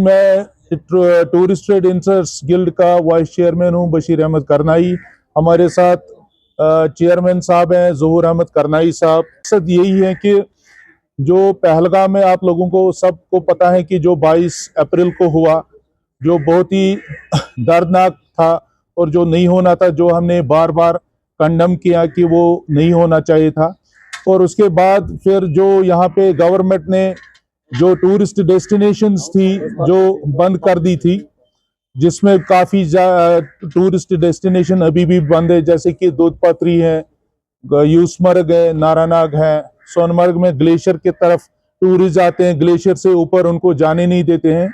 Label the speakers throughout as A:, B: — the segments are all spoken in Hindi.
A: मैं टूरिस्ट ट्रेड इंटरेस्ट गिल्ड का वाइस चेयरमैन हूं, बशीर अहमद करनाई। हमारे साथ चेयरमैन साहब हैं ज़हूर अहमद करनाई साहब। मकसद यही है कि जो पहलगाम में आप लोगों को सबको पता है कि जो 22 अप्रैल को हुआ, जो बहुत ही दर्दनाक था और जो नहीं होना था, जो हमने बार बार कंडम किया कि वो नहीं होना चाहिए था। और उसके बाद फिर जो यहाँ पे गवर्नमेंट ने जो टूरिस्ट डेस्टिनेशंस थी जो बंद कर दी थी, जिसमें काफ़ी टूरिस्ट डेस्टिनेशन अभी भी बंद है, जैसे कि दूध पत्री है, यूसमर्ग है, नारानाग है। सोनमर्ग में ग्लेशियर की तरफ टूरिस्ट आते हैं, ग्लेशियर से ऊपर उनको जाने नहीं देते हैं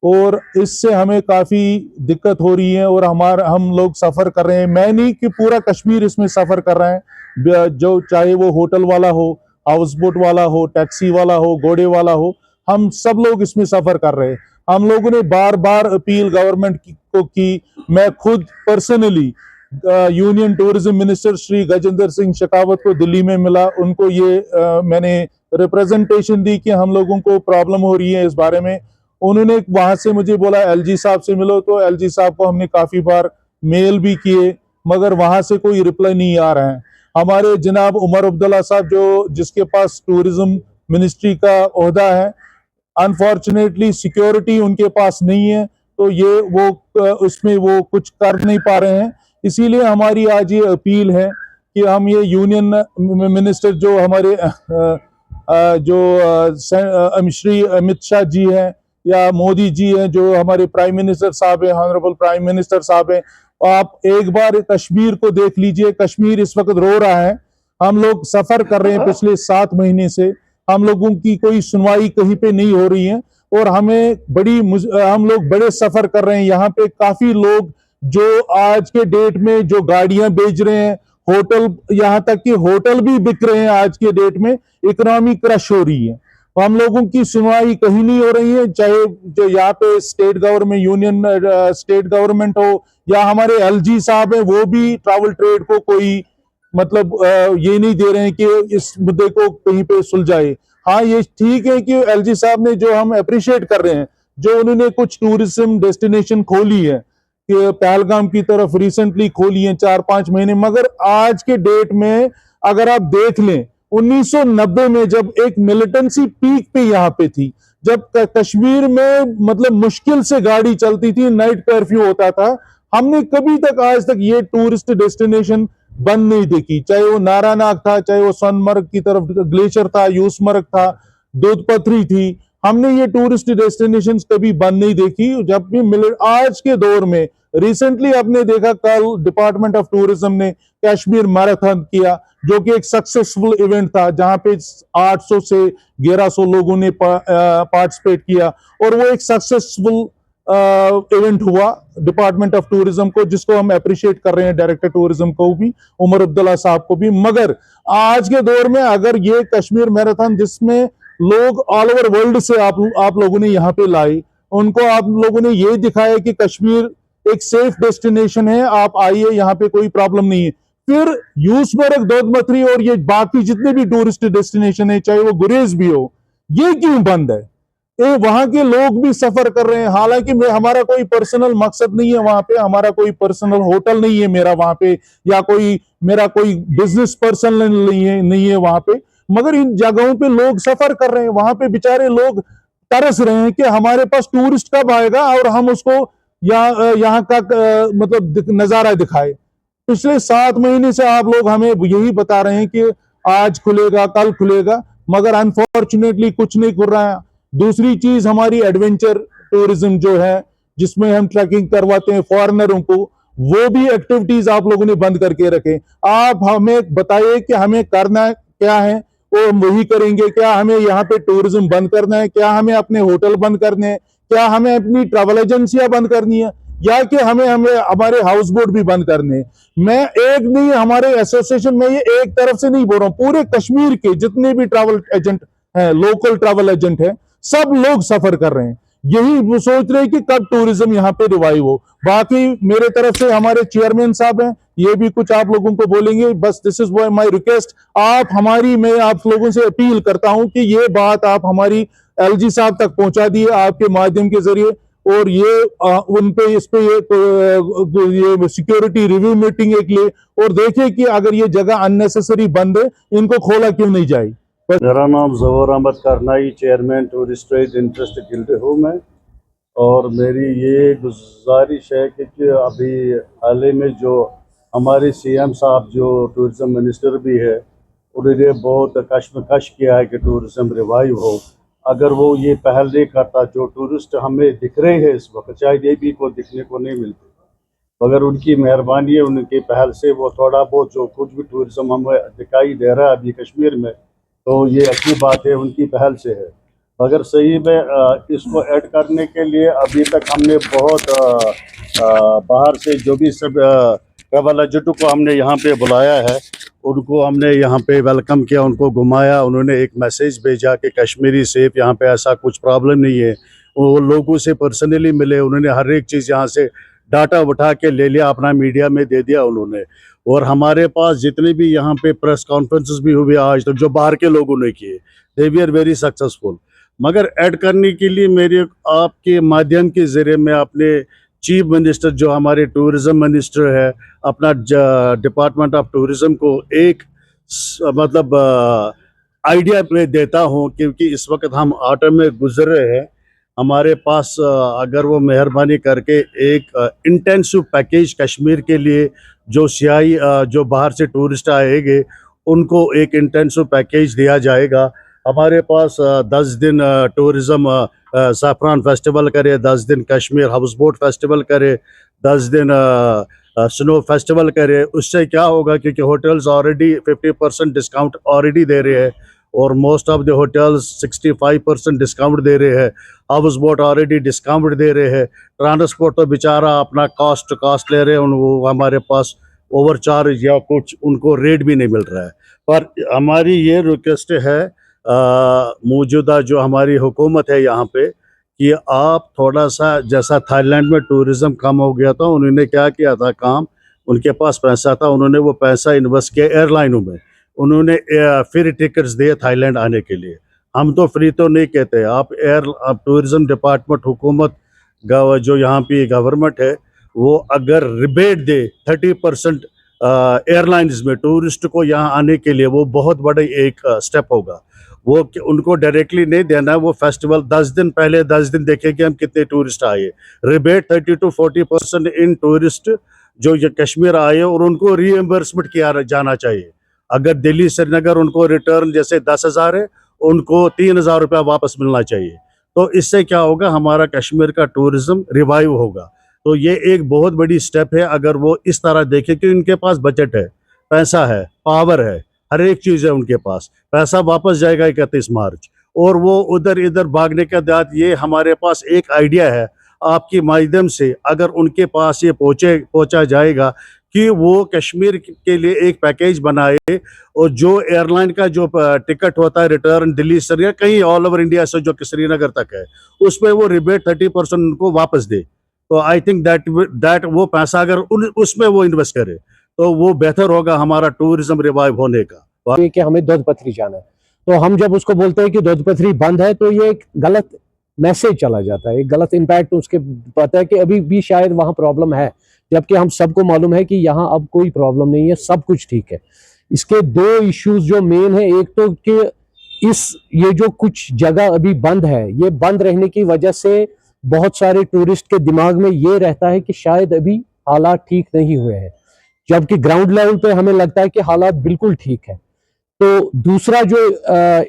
A: और इससे हमें काफ़ी दिक्कत हो रही है और हम लोग सफ़र कर रहे हैं। मैं नहीं कि पूरा कश्मीर इसमें सफ़र कर रहा है, जो चाहे वो होटल वाला हो, हाउस बोट वाला हो, टैक्सी वाला हो, घोड़े वाला हो, हम सब लोग इसमें सफ़र कर रहे हैं। हम लोगों ने बार बार अपील गवर्नमेंट को की। मैं खुद personally union tourism minister Shri Gajendra Singh Shekhawat को दिल्ली में मिला, उनको ये मैंने रिप्रेजेंटेशन दी कि हम लोगों को प्रॉब्लम हो रही है इस बारे में। उन्होंने वहां से मुझे बोला एलजी साहब से मिलो, तो एलजी साहब को हमने काफी बार मेल भी किए, मगर वहां से कोई रिप्लाई नहीं आ रहा है। हमारे जनाब उमर अब्दुल्ला साहब, जो जिसके पास टूरिज्म मिनिस्ट्री का ओहदा है, अनफॉर्चुनेटली सिक्योरिटी उनके पास नहीं है, तो ये वो उसमें वो कुछ कर नहीं पा रहे हैं। इसीलिए हमारी आज ये अपील है कि हम ये यूनियन मिनिस्टर जो हमारे श्री अमित शाह जी हैं या मोदी जी हैं, जो हमारे प्राइम मिनिस्टर साहब हैं, ऑनरेबल प्राइम मिनिस्टर साहब हैं, आप एक बार कश्मीर को देख लीजिए। कश्मीर इस वक्त रो रहा है। हम लोग सफर कर रहे हैं पिछले 7 महीने से, हम लोगों की कोई सुनवाई कहीं पे नहीं हो रही है और हम लोग बड़े सफर कर रहे हैं। यहाँ पे काफी लोग जो आज के डेट में जो गाड़ियां बेच रहे हैं, होटल, यहाँ तक कि होटल भी बिक रहे हैं आज के डेट में, इकोनॉमी क्रश हो रही है। हम लोगों की सुनवाई कहीं नहीं हो रही है, चाहे जो यहाँ पे state government, union state government हो या हमारे एलजी साहब है, वो भी ट्रैवल ट्रेड को कोई मतलब ये नहीं दे रहे हैं कि इस मुद्दे को कहीं पे सुलझाए। हाँ, ये ठीक है कि एलजी साहब ने, जो हम अप्रिशिएट कर रहे हैं, जो उन्होंने कुछ टूरिज्म डेस्टिनेशन खोली है कि पहलगाम की तरफ रिसेंटली खोली है 4-5 महीने, मगर आज के डेट में अगर आप देख लें 1990 में जब एक मिलिटेंसी पीक पे यहाँ पे थी, जब कश्मीर में मतलब मुश्किल से गाड़ी चलती थी, नाइट कर्फ्यू होता था, हमने कभी तक आज तक ये टूरिस्ट डेस्टिनेशन बंद नहीं देखी। चाहे वो नारानाग था, चाहे वो सोनमर्ग की तरफ ग्लेशियर था, यूसमर्ग था, दूध पत्री थी, हमने ये टूरिस्ट डेस्टिनेशन कभी बंद नहीं देखी। जब भी मिले आज के दौर में, रिसेंटली आपने देखा कल डिपार्टमेंट ऑफ टूरिज्म ने कश्मीर मैराथन किया, जो कि एक सक्सेसफुल इवेंट था, जहां पे 800 से 1100 लोगों ने पार्टिसिपेट किया और वो एक सक्सेसफुल इवेंट हुआ डिपार्टमेंट ऑफ टूरिज्म को, जिसको हम अप्रिशिएट कर रहे हैं, डायरेक्टर टूरिज्म को भी, उमर अब्दुल्ला साहब को भी। मगर आज के दौर में अगर ये कश्मीर मैराथन, जिसमें लोग ऑल ओवर वर्ल्ड से आप लोगों ने यहाँ पे लाए, उनको आप लोगों ने ये दिखाया कि कश्मीर एक सेफ डेस्टिनेशन है, आप आइए, यहाँ पे कोई प्रॉब्लम नहीं है। फिर यूसमर्ग, दोदमथरी और ये बाकी जितने भी टूरिस्ट डेस्टिनेशन है, चाहे वो गुरेज भी हो, ये क्यों बंद है? वहां के लोग भी सफर कर रहे हैं। हालांकि हमारा कोई पर्सनल मकसद नहीं है वहां पे, हमारा कोई पर्सनल होटल नहीं है मेरा वहां पे, या मेरा कोई बिजनेस पर्सन नहीं है वहां पे, मगर इन जगहों पे लोग सफर कर रहे हैं। वहां पे बेचारे लोग तरस रहे हैं कि हमारे पास टूरिस्ट कब आएगा और हम उसको यहाँ का मतलब नजारा दिखाए। पिछले 7 महीने से आप लोग हमें यही बता रहे हैं कि आज खुलेगा, कल खुलेगा, मगर अनफॉर्चुनेटली कुछ नहीं खुल रहा है। दूसरी चीज, हमारी एडवेंचर टूरिज्म जो है, जिसमें हम ट्रैकिंग करवाते हैं फॉरेनरों को, वो भी एक्टिविटीज आप लोगों ने बंद करके रखे। आप हमें बताइए कि हमें करना क्या है, वो हम वही करेंगे। क्या हमें यहाँ पे टूरिज्म बंद करना है? क्या हमें अपने होटल बंद करने हैं? क्या हमें अपनी ट्रैवल एजेंसियां बंद करनी है, या कि हमें हमारे हाउस बोट भी बंद करने हैं? मैं एक नहीं, हमारे एसोसिएशन में ये एक तरफ से नहीं बोल रहा हूँ, पूरे कश्मीर के जितने भी ट्रैवल एजेंट हैं, लोकल ट्रैवल एजेंट हैं, सब लोग सफर कर रहे हैं। यही वो सोच रहे हैं कि कब टूरिज्म यहाँ पे रिवाइव हो। बाकी मेरे तरफ से हमारे चेयरमैन साहब हैं, ये भी कुछ आप लोगों को बोलेंगे। बस दिस इज माय रिक्वेस्ट, मैं आप लोगों से अपील करता हूं कि ये बात आप हमारी एलजी साहब तक पहुंचा दिए आपके माध्यम के जरिए, और ये उन पे इस पे ये सिक्योरिटी रिव्यू मीटिंग एक ले और देखे कि अगर ये जगह अननेसेसरी बंद है, इनको खोला क्यों नहीं जाए।
B: मेरा नाम ज़फ़र अहमद करनाई, chairman tourist trade interest guild हूँ मैं। और मेरी ये गुजारिश है कि अभी हाल ही में जो हमारे सीएम साहब जो टूरिज़म मिनिस्टर भी है, उन्होंने बहुत कशमकश किया है कि टूरिज़म रिवाइव हो। अगर वो ये पहल नहीं करता, जो टूरिस्ट हमें दिख रहे हैं इस वक्त, शायद ये भी को दिखने को नहीं मिलते, मगर उनकी मेहरबानी है, उनकी पहल से वो थोड़ा बहुत जो कुछ भी टूरिज़म हमें दिखाई दे रहा है अभी कश्मीर में, तो ये अच्छी बात है, उनकी पहल से है। मगर सही में इसको ऐड करने के लिए अभी तक हमने बहुत बाहर से जो भी सब ट्रैवल एजेंट को हमने यहाँ पे बुलाया है, उनको हमने यहाँ पे वेलकम किया, उनको घुमाया, उन्होंने एक मैसेज भेजा कि कश्मीरी सेफ, यहाँ पे ऐसा कुछ प्रॉब्लम नहीं है। वो लोगों से पर्सनली मिले, उन्होंने हर एक चीज़ यहाँ से डाटा उठा के ले लिया, अपना मीडिया में दे दिया उन्होंने। और हमारे पास जितने भी यहाँ पे प्रेस कॉन्फ्रेंसेस भी हुए आज तक जो बाहर के लोगों ने किए, दे वी आर वेरी सक्सेसफुल। मगर ऐड करने के लिए मेरे आपके माध्यम के ज़रिए मैं अपने चीफ मिनिस्टर जो हमारे टूरिज़म मिनिस्टर है, अपना डिपार्टमेंट ऑफ टूरिज़म को एक मतलब आइडिया पे देता हूँ, क्योंकि इस वक्त हम ऑटम में गुजर रहे हैं। हमारे पास अगर वो मेहरबानी करके एक इंटेंसिव पैकेज कश्मीर के लिए जो सियाही जो बाहर से टूरिस्ट आएंगे उनको एक इंटेंसिव पैकेज दिया जाएगा। हमारे पास 10 दिन टूरिज़म ज़ाफ़रान फेस्टिवल करे, 10 दिन कश्मीर हाउस बोट फेस्टिवल करे, 10 दिन स्नो फेस्टिवल करे। उससे क्या होगा, क्योंकि होटल्स ऑलरेडी 50% डिस्काउंट ऑलरेडी दे रहे हैं, और most of the hotels 65% discount दे रहे हैं, हाउस बोट ऑलरेडी डिस्काउंट दे रहे हैं। ट्रांसपोर्ट तो बेचारा अपना कॉस्ट ले रहे हैं, वो हमारे पास ओवर चार्ज या कुछ उनको रेट भी नहीं मिल रहा है। पर हमारी ये रिक्वेस्ट है मौजूदा जो हमारी हुकूमत है यहाँ पे, कि आप थोड़ा सा, जैसा थाईलैंड में टूरिज़म कम हो गया था, उन्होंने क्या किया था काम, उनके पास पैसा था, उन्होंने वो पैसा इन्वेस्ट किया एयरलाइनों में, उन्होंने फ्री टिकट्स दिए थाईलैंड आने के लिए। हम तो फ्री तो नहीं कहते, आप टूरिज़म डिपार्टमेंट हुकूमत जो यहाँ की गवर्नमेंट है, वो अगर रिबेट दे 30% एयरलाइंस में टूरिस्ट को यहाँ आने के लिए, वो बहुत बड़ा एक स्टेप होगा। वो उनको डायरेक्टली नहीं देना है, वो फेस्टिवल 10 दिन पहले 10 दिन देखेंगे हम कितने टूरिस्ट आए। रिबेट 30 to 40% इन टूरिस्ट जो ये कश्मीर आए, और उनको रीएम्बर्समेंट किया जाना चाहिए। अगर दिल्ली श्रीनगर उनको रिटर्न जैसे 10,000 है, उनको 3,000 रुपया वापस मिलना चाहिए। तो इससे क्या होगा, हमारा कश्मीर का टूरिज़्म रिवाइव होगा। तो ये एक बहुत बड़ी स्टेप है, अगर वो इस तरह देखें कि उनके पास बजट है, पैसा है, पावर है, हर एक चीज़ है उनके पास। पैसा वापस जाएगा 31 मार्च, और वो उधर इधर भागने के बाद, ये हमारे पास एक आइडिया है आपके माध्यम से, अगर उनके पास ये पहुंचा जाएगा कि वो कश्मीर के लिए एक पैकेज बनाए, और जो एयरलाइन का जो टिकट होता है रिटर्न दिल्ली से या कहीं ऑल ओवर इंडिया से जो कि श्रीनगर तक है, उसमें वो रिबेट 30% उनको वापस दे। तो आई थिंक दैट वो पैसा अगर उसमें वो इन्वेस्ट करे, तो वो बेहतर होगा हमारा टूरिज्म रिवाइव होने का।
C: कि हमें दूध पथरी जाना है, तो हम जब उसको बोलते हैं कि दूध पथरी बंद है, तो ये एक गलत मैसेज चला जाता है, एक गलत इम्पैक्ट उसके पता है कि अभी भी शायद वहाँ प्रॉब्लम है, जबकि हम सबको मालूम है कि यहाँ अब कोई प्रॉब्लम नहीं है, सब कुछ ठीक है। इसके दो इश्यूज जो मेन है, एक तो कि ये जो कुछ जगह अभी बंद है, ये बंद रहने की वजह से बहुत सारे टूरिस्ट के दिमाग में ये रहता है कि शायद अभी हालात ठीक नहीं हुए हैं, जबकि ग्राउंड लेवल पे हमें लगता है कि हालात बिल्कुल ठीक है। तो दूसरा जो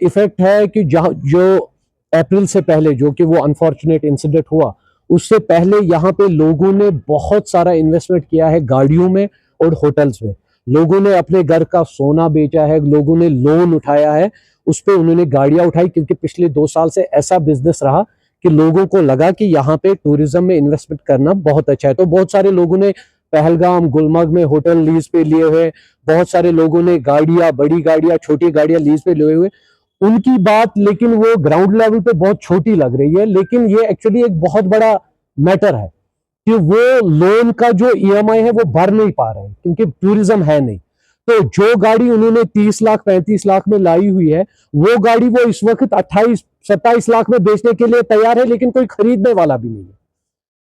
C: इफेक्ट है कि जो अप्रैल से पहले जो कि वो अनफॉर्चुनेट इंसिडेंट हुआ, उससे पहले यहाँ पे लोगों ने बहुत सारा इन्वेस्टमेंट किया है गाड़ियों में और होटल्स में। लोगों ने अपने घर का सोना बेचा है, लोगों ने लोन उठाया है, उस पर उन्होंने गाड़ियां उठाई, क्योंकि पिछले 2 साल से ऐसा बिजनेस रहा कि लोगों को लगा कि यहाँ पे टूरिज्म में इन्वेस्टमेंट करना बहुत अच्छा है। तो बहुत सारे लोगों ने पहलगाम, गुलमर्ग में होटल लीज पे लिए हुए, बहुत सारे लोगों ने गाड़ियां, बड़ी गाड़ियां, छोटी गाड़ियां लीज पे लिए हुए। उनकी बात लेकिन वो ग्राउंड लेवल पे बहुत छोटी लग रही है, लेकिन ये एक्चुअली एक बहुत बड़ा मैटर है कि वो लोन का जो ईएमआई है वो भर नहीं पा रहे हैं, क्योंकि टूरिज्म है नहीं। तो जो गाड़ी उन्होंने 30 लाख 35 लाख में लाई हुई है, वो गाड़ी वो इस वक्त 28-27 लाख में बेचने के लिए तैयार है, लेकिन कोई खरीदने वाला भी नहीं है।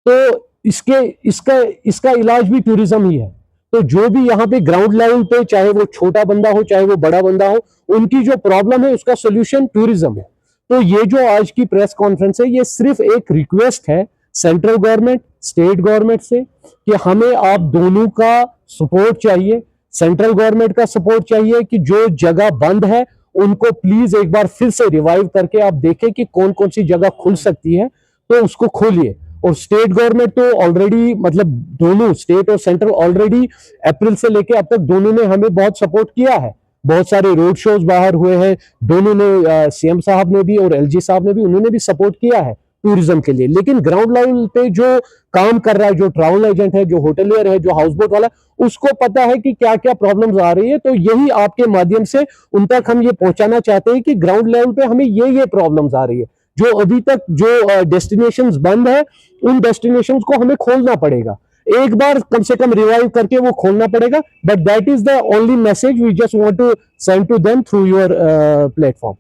C: तो इसका इलाज भी टूरिज्म ही है। तो जो भी यहाँ पे ग्राउंड लेवल पे, चाहे वो छोटा बंदा हो चाहे वो बड़ा बंदा हो, उनकी जो प्रॉब्लम है उसका सोल्यूशन टूरिज्म है। तो ये जो आज की प्रेस कॉन्फ्रेंस है, ये सिर्फ एक रिक्वेस्ट है सेंट्रल गवर्नमेंट, स्टेट गवर्नमेंट से कि हमें आप दोनों का सपोर्ट चाहिए। सेंट्रल गवर्नमेंट का सपोर्ट चाहिए कि जो जगह बंद है उनको प्लीज एक बार फिर से रिवाइव करके आप देखें कि कौन कौन सी जगह खुल सकती है, तो उसको खोलिए। और स्टेट गवर्नमेंट तो ऑलरेडी, मतलब दोनों स्टेट और सेंट्रल ऑलरेडी अप्रैल से लेके अब तक दोनों ने हमें बहुत सपोर्ट किया है। बहुत सारे रोड शोज बाहर हुए हैं, दोनों ने, सीएम साहब ने भी और एलजी साहब ने भी, उन्होंने भी सपोर्ट किया है टूरिज्म के लिए। लेकिन ग्राउंड लेवल पे जो काम कर रहा है, जो ट्रैवल एजेंट है, जो होटलियर है, जो हाउस बोट वाला, उसको पता है कि क्या क्या प्रॉब्लम्स आ रही है। तो यही आपके माध्यम से उन तक हम ये पहुंचाना चाहते हैं कि ग्राउंड लेवल पे हमें ये प्रॉब्लम्स आ रही है। जो अभी तक जो डेस्टिनेशंस बंद है, उन डेस्टिनेशंस को हमें खोलना पड़ेगा, एक बार कम से कम रिवाइव करके वो खोलना पड़ेगा। But that is the only message we just want to send to them through your platform.